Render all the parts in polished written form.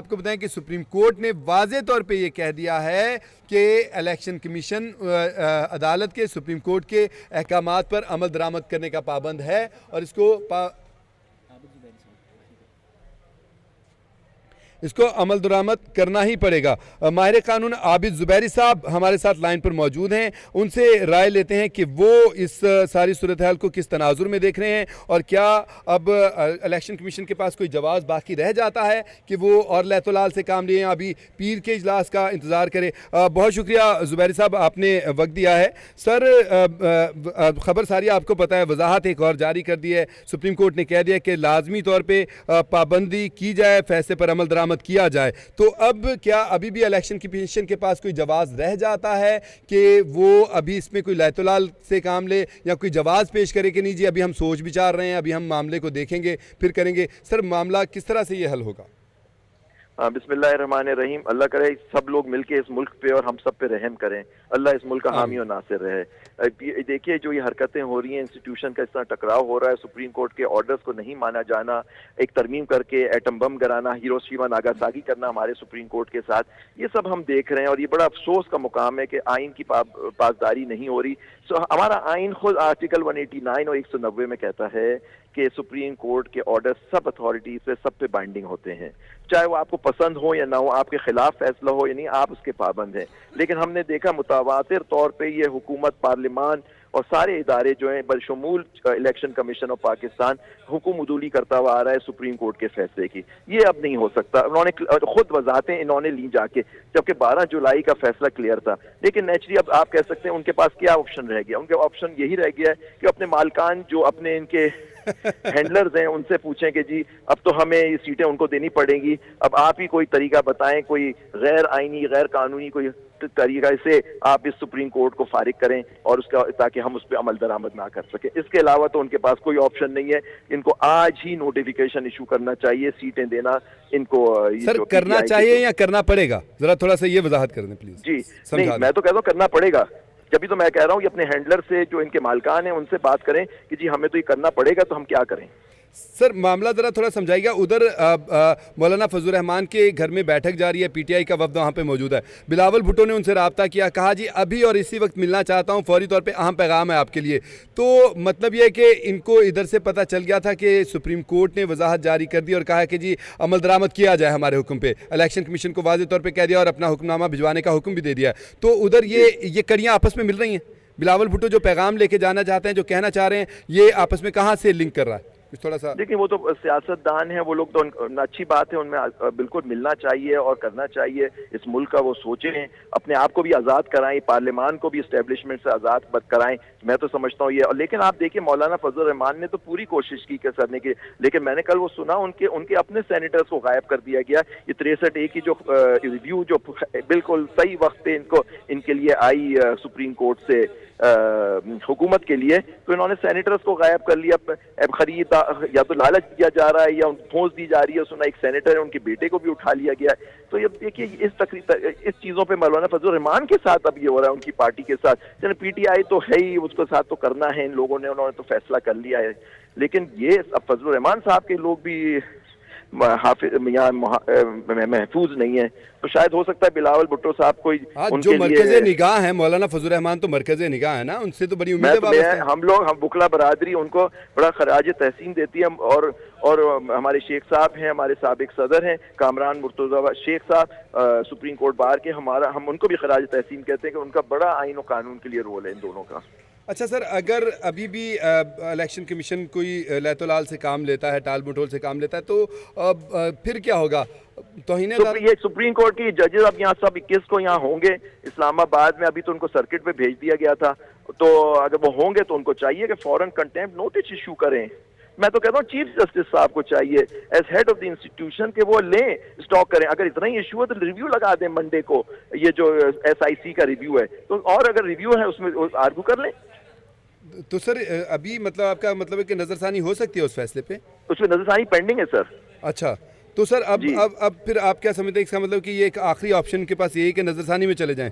آپ کو بتائیں کہ سپریم کورٹ نے واضح طور پہ یہ کہہ دیا ہے کہ الیکشن کمیشن عدالت کے سپریم کورٹ کے احکامات پر عمل درآمد کرنے کا پابند ہے اور اس کو عمل درآمد کرنا ہی پڑے گا۔ ماہر قانون عابد زبیری صاحب ہمارے ساتھ لائن پر موجود ہیں، ان سے رائے لیتے ہیں کہ وہ اس ساری صورتحال کو کس تناظر میں دیکھ رہے ہیں اور کیا اب الیکشن کمیشن کے پاس کوئی جواز باقی رہ جاتا ہے کہ وہ اور لیت و لال سے کام لیں، ابھی پیر کے اجلاس کا انتظار کرے۔ بہت شکریہ زبیری صاحب، آپ نے وقت دیا ہے۔ سر، خبر ساری آپ کو پتہ ہے، وضاحت ایک اور جاری کر دی ہے، سپریم کورٹ نے کہہ دیا کہ لازمی طور پہ پابندی کی جائے، فیصلے پر عمل درآمد کیا جائے۔ تو اب کیا ابھی بھی الیکشن کمیشن کے پاس کوئی جواز رہ جاتا ہے کہ وہ ابھی اس میں کوئی لیت و لال سے کام لے یا کوئی جواز پیش کرے کہ نہیں جی ابھی ہم سوچ بچار رہے ہیں، ابھی ہم معاملے کو دیکھیں گے پھر کریں گے؟ سر، معاملہ کس طرح سے یہ حل ہوگا؟ بسم اللہ الرحمن الرحیم۔ اللہ کرے سب لوگ مل کے اس ملک پہ اور ہم سب پہ رحم کریں، اللہ اس ملک کا حامی و ناصر رہے۔ دیکھیے جو یہ حرکتیں ہو رہی ہیں، انسٹیٹیوشن کا اس طرح ٹکراؤ ہو رہا ہے، سپریم کورٹ کے آرڈرز کو نہیں مانا جانا، ایک ترمیم کر کے ایٹم بم گرانا، ہیروشیما ناگاساکی کرنا ہمارے سپریم کورٹ کے ساتھ، یہ سب ہم دیکھ رہے ہیں اور یہ بڑا افسوس کا مقام ہے کہ آئین کی پاسداری نہیں ہو رہی۔ ہمارا آئین خود آرٹیکل 189 اور 190 میں کہتا ہے کہ سپریم کورٹ کے آرڈر سب اتھارٹیز سے سب پہ بائنڈنگ ہوتے ہیں، چاہے وہ آپ کو پسند ہو یا نہ ہو، آپ کے خلاف فیصلہ ہو یا نہیں، آپ اس کے پابند ہیں۔ لیکن ہم نے دیکھا متواتر طور پہ یہ حکومت، پارلیمان اور سارے ادارے جو ہیں بشمول الیکشن کمیشن آف پاکستان حکم عدولی کرتا ہوا آ رہا ہے سپریم کورٹ کے فیصلے کی۔ یہ اب نہیں ہو سکتا۔ انہوں نے خود وضاحتیں انہوں نے لی جا کے، جبکہ 12 جولائی کا فیصلہ کلیئر تھا۔ لیکن نیچرلی اب آپ کہہ سکتے ہیں ان کے پاس کیا آپشن رہ گیا؟ ان کے آپشن یہی رہ گیا ہے کہ اپنے مالکان جو اپنے ان کے ہینڈلرز ہیں ان سے پوچھیں کہ جی اب تو ہمیں یہ سیٹیں ان کو دینی پڑیں گی، اب آپ ہی کوئی طریقہ بتائیں، کوئی غیر آئینی، غیر قانونی کوئی طریقہ سے آپ اس سپریم کورٹ کو فارغ کریں اور اس کا تاکہ ہم اس پہ عمل درآمد نہ کر سکیں۔ اس کے علاوہ تو ان کے پاس کوئی آپشن نہیں ہے۔ ان کو آج ہی نوٹیفیکیشن ایشو کرنا چاہیے، سیٹیں دینا ان کو۔ سر، کرنا چاہیے یا کرنا پڑے گا؟ ذرا تھوڑا سا یہ وضاحت کر دیں پلیز۔ جی نہیں، میں تو کہتا ہوں کرنا پڑے گا۔ جبھی تو میں کہہ رہا ہوں یہ اپنے ہینڈلر سے جو ان کے مالکان ہیں ان سے بات کریں کہ جی ہمیں تو یہ کرنا پڑے گا، تو ہم کیا کریں؟ سر، معاملہ ذرا تھوڑا سمجھائیے گا۔ ادھر مولانا فضل الرحمان کے گھر میں بیٹھک جاری ہے، پی ٹی آئی کا وفد وہاں پہ موجود ہے، بلاول بھٹو نے ان سے رابطہ کیا، کہا جی ابھی اور اسی وقت ملنا چاہتا ہوں، فوری طور پہ اہم پیغام ہے آپ کے لیے۔ تو مطلب یہ ہے کہ ان کو ادھر سے پتہ چل گیا تھا کہ سپریم کورٹ نے وضاحت جاری کر دی اور کہا کہ جی عمل درآمد کیا جائے ہمارے حکم پہ، الیکشن کمیشن کو واضح طور پہ کہہ دیا اور اپنا حکم نامہ بھجوانے کا حکم بھی دے دیا ہے۔ تو ادھر یہ کڑیاں آپس میں مل رہی ہیں؟ بلاول بھٹو جو پیغام لے کے جانا چاہتے ہیں، جو کہنا چاہ رہے ہیں، یہ آپس میں کہاں سے لنک کر رہا ہے؟ تھوڑا سا لیکن وہ تو سیاست دان ہیں، وہ لوگ تو اچھی بات ہے، ان میں بالکل ملنا چاہیے اور کرنا چاہیے۔ اس ملک کا وہ سوچیں، اپنے آپ کو بھی آزاد کرائیں، پارلیمان کو بھی اسٹیبلشمنٹ سے آزاد کرائیں، میں تو سمجھتا ہوں یہ۔ لیکن آپ دیکھیں مولانا فضل الرحمان نے تو پوری کوشش کی کرنے کی، لیکن میں نے کل وہ سنا ان کے اپنے سینیٹرز کو غائب کر دیا گیا۔ یہ 63A کی جو ریویو جو بالکل صحیح وقت پہ ان کے لیے آئی سپریم کورٹ سے حکومت کے لیے، تو انہوں نے سینیٹرز کو غائب کر لیا۔ خرید یا تو لالچ دیا جا رہا ہے یا پھونس دی جا رہی ہے۔ سنا ایک سینیٹر ہے ان کے بیٹے کو بھی اٹھا لیا گیا ہے۔ تو یہ دیکھیے اس چیزوں پہ مولانا فضل الرحمان کے ساتھ اب یہ ہو رہا ہے، ان کی پارٹی کے ساتھ۔ چلے پی ٹی آئی تو ہے ہی، اس کے ساتھ تو کرنا ہے ان لوگوں نے، انہوں نے تو فیصلہ کر لیا ہے۔ لیکن یہ اب فضل الرحمان صاحب کے لوگ بھی محفوظ نہیں ہے، تو شاید ہو سکتا ہے بلاول بھٹو صاحب کوئی جو مرکز نگاہ ہے، مولانا فضل الرحمان تو مرکز نگاہ ہے نا، ان سے تو بڑی امید ہے۔ ہم بکلا برادری ان کو بڑا خراج تحسین دیتی ہے، اور ہمارے شیخ صاحب ہیں، ہمارے سابق صدر ہیں کامران مرتضی شیخ صاحب سپریم کورٹ بار کے، ہم ان کو بھی خراج تحسین کہتے ہیں کہ ان کا بڑا آئین و قانون کے لیے رول ہے ان دونوں کا۔ اچھا سر، اگر ابھی بھی الیکشن کمیشن کوئی لیت و لال سے کام لیتا ہے، ٹال مٹول سے کام لیتا ہے، تو پھر کیا ہوگا؟ یہ سپریم کورٹ کی ججز اب یہاں سب 21 کو یہاں ہوں گے اسلام آباد میں، ابھی تو ان کو سرکٹ پہ بھیج دیا گیا تھا، تو اگر وہ ہوں گے تو ان کو چاہیے کہ فوراً کنٹیمپٹ نوٹس ایشو کریں۔ میں تو کہتا ہوں چیف جسٹس صاحب کو چاہیے as head of the institution کہ وہ لیں، اسٹاک کریں۔ اگر اتنا ہی ایشو ہے تو ریویو لگا دیں منڈے کو، یہ جو SIC کا ریویو ہے، تو اور اگر ریویو ہے اس میں آرگو کر لیں۔ تو سر ابھی مطلب آپ کا مطلب ہے کہ نظر ثانی ہو سکتی ہے اس فیصلے پہ؟ اس میں نظر ثانی پینڈنگ ہے سر۔ اچھا، تو سر اب پھر آپ کیا سمجھتے ہیں؟ اس کا مطلب کہ یہ ایک آخری آپشن کے پاس یہی کہ نظر ثانی میں چلے جائیں؟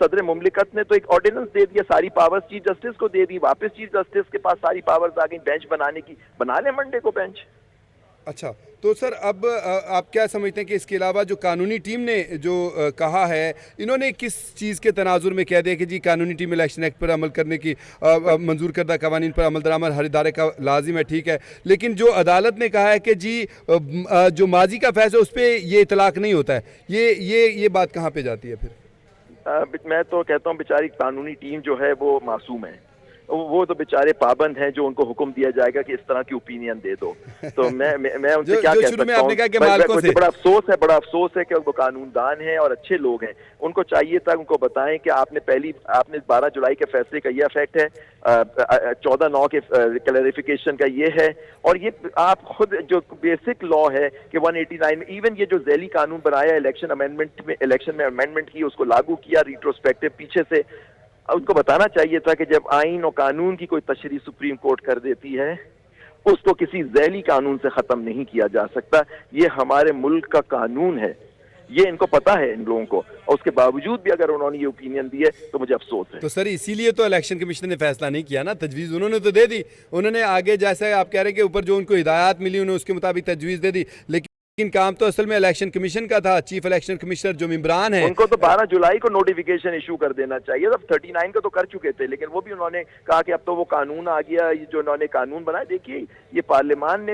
صدر مملکت نے تو ایک آرڈیننس دے دیا, ساری پاورز چیف جسٹس کو دے دی, واپس چیف جسٹس کے پاس ساری پاورز آ گئی بینچ بنانے کی, بنا لیں منڈے کو بینچ. اچھا تو سر اب آپ کیا سمجھتے ہیں کہ اس کے علاوہ جو قانونی ٹیم نے جو کہا ہے, انہوں نے کس چیز کے تناظر میں کہہ دیا کہ جی قانونی ٹیم الیکشن ایکٹ پر عمل کرنے کی منظور کردہ قوانین پر عمل درآمد ہر ادارے کا لازم ہے, ٹھیک ہے, لیکن جو عدالت نے کہا ہے کہ جی جو ماضی کا فیصلہ اس پہ یہ اطلاق نہیں ہوتا ہے, یہ بات کہاں پہ جاتی ہے پھر؟ میں تو کہتا ہوں بیچاری قانونی ٹیم جو ہے وہ معصوم ہے, وہ تو بیچارے پابند ہیں جو ان کو حکم دیا جائے گا کہ اس طرح کی اوپینین دے دو. تو میں ان سے کیا کہہ سکتا ہوں, بڑا افسوس ہے کہ وہ قانون دان ہیں اور اچھے لوگ ہیں, ان کو چاہیے تھا ان کو بتائیں کہ آپ نے 12 جولائی کے فیصلے کا یہ افیکٹ ہے, 14/9 کے کلیریفیکیشن کا یہ ہے, اور یہ آپ خود جو بیسک لا ہے کہ 189 میں ایون یہ جو ذیلی قانون بنایا الیکشن میں امینڈمنٹ کی, اس کو لاگو کیا ریٹروسپیکٹو پیچھے سے, ان کو بتانا چاہیے تھا کہ جب آئین اور قانون کی کوئی تشریح سپریم کورٹ کر دیتی ہے, اس کو کسی ذیلی قانون سے ختم نہیں کیا جا سکتا. یہ ہمارے ملک کا قانون ہے, یہ ان کو پتا ہے ان لوگوں کو, اور اس کے باوجود بھی اگر انہوں نے یہ اوپینین دی ہے تو مجھے افسوس ہے. تو سر اسی لیے تو الیکشن کمیشن نے فیصلہ نہیں کیا نا, تجویز انہوں نے تو دے دی, انہوں نے آگے جیسے آپ کہہ رہے ہیں کہ اوپر جو ان کو ہدایات ملی انہوں نے اس کے مطابق تجویز دے دی, لیکن کام تو اصل میں الیکشن کمیشن کا تھا. چیف الیکشن کمشنر جو ممبران ہیں, ان کو تو 12 جولائی کو نوٹیفیکیشن ایشو کر دینا چاہیے, اب 39 کو تو کر چکے تھے, لیکن وہ بھی انہوں نے کہا کہ اب تو وہ قانون آ گیا, جو انہوں نے قانون بنایا. دیکھیے یہ پارلیمان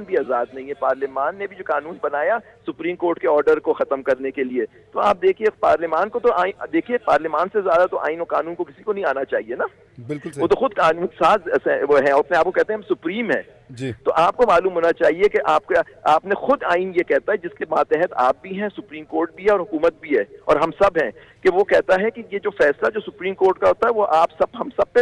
بھی آزاد نہیں ہے, پارلیمان نے بھی جو قانون بنایا سپریم کورٹ کے آرڈر کو ختم کرنے کے لیے, تو آپ دیکھیے پارلیمان کو تو دیکھیے پارلیمان سے زیادہ تو آئین و قانون کو کسی کو نہیں آنا چاہیے نا. بالکل وہ تو خود قانون ساز وہ ہے, اپنے آپ کو کہتے ہیں ہم سپریم ہے. جی تو آپ کو معلوم ہونا چاہیے کہ آپ نے خود آئین یہ کہتا ہے, جس کے ماتحت آپ بھی ہیں, سپریم کورٹ بھی ہے اور حکومت بھی ہے اور ہم سب ہیں, کہ وہ کہتا ہے کہ یہ جو فیصلہ جو سپریم کورٹ کا ہوتا ہے وہ ہم سب پہ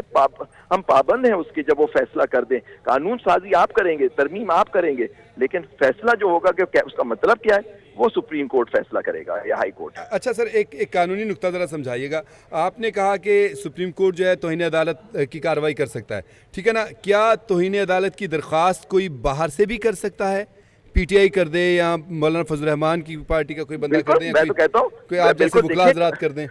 ہم پابند ہیں اس کے, جب وہ فیصلہ کر دیں. قانون سازی آپ کریں گے, ترمیم آپ کریں گے, لیکن فیصلہ جو ہوگا کہ اس کا مطلب کیا ہے وہ سپریم کورٹ فیصلہ کرے گا یا ہائی کورٹ. اچھا سر ایک قانونی نقطہ ذرا سمجھائیے گا, آپ نے کہا کہ سپریم کورٹ جو ہے توہین عدالت کی کارروائی کر سکتا ہے, ٹھیک ہے نا, کیا توہین عدالت کی درخواست کوئی باہر سے بھی کر سکتا ہے, پی ٹی آئی کر دے یا مولانا فضل الرحمان کی پارٹی کا کوئی بندہ کر دیں, میں تو کہتا ہوں کوئی آپ جیسے وکلا حضرات کر دیں؟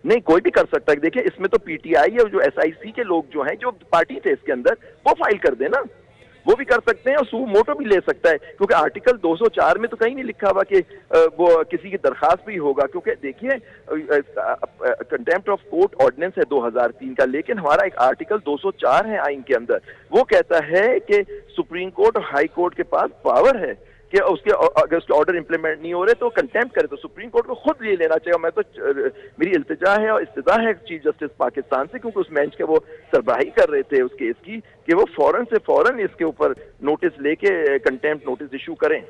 نہیں, کوئی بھی کر سکتا ہے. دیکھیں اس میں تو پی ٹی آئی اور جو ایس آئی سی کے لوگ جو ہیں, جو پارٹی تھے اس کے اندر, وہ فائل کر دیں نا, وہ بھی کر سکتے ہیں, اور سو موٹو بھی لے سکتا ہے, کیونکہ آرٹیکل 204 میں تو کہیں نہیں لکھا ہوا کہ وہ کسی کی درخواست بھی ہوگا, کیونکہ دیکھیے کنٹیمپٹ آف کورٹ آرڈیننس ہے 2003 کا, لیکن ہمارا ایک آرٹیکل 204 ہے آئین کے اندر, وہ کہتا ہے کہ سپریم کورٹ اور ہائی کورٹ کے پاس پاور ہے کہ اگر اس کے آرڈر امپلیمنٹ نہیں ہو رہے تو کنٹیمپٹ کرے. تو سپریم کورٹ کو خود یہ لینا چاہیے. میں تو میری التجا ہے اور استدعا ہے چیف جسٹس پاکستان سے, کیونکہ اس بینچ کے وہ سربراہی کر رہے تھے اس کیس کی, کہ وہ فوراً اس کے اوپر نوٹس لے کے کنٹیمپٹ نوٹس ایشو کریں.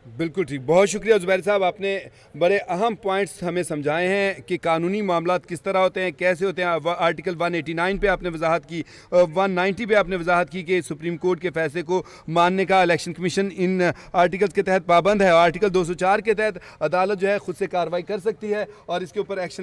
بالکل ٹھیک, بہت شکریہ زبیر صاحب, آپ نے بڑے اہم پوائنٹس ہمیں سمجھائے ہیں کہ قانونی معاملات کس طرح ہوتے ہیں, کیسے ہوتے ہیں. آرٹیکل 189 پہ آپ نے وضاحت کی, 190 پہ آپ نے وضاحت کی کہ سپریم کورٹ کے فیصلے کو ماننے کا الیکشن کمیشن ان آرٹیکلز کے تحت پابند ہے, اور آرٹیکل 204 کے تحت عدالت جو ہے خود سے کارروائی کر سکتی ہے اور اس کے اوپر ایکشن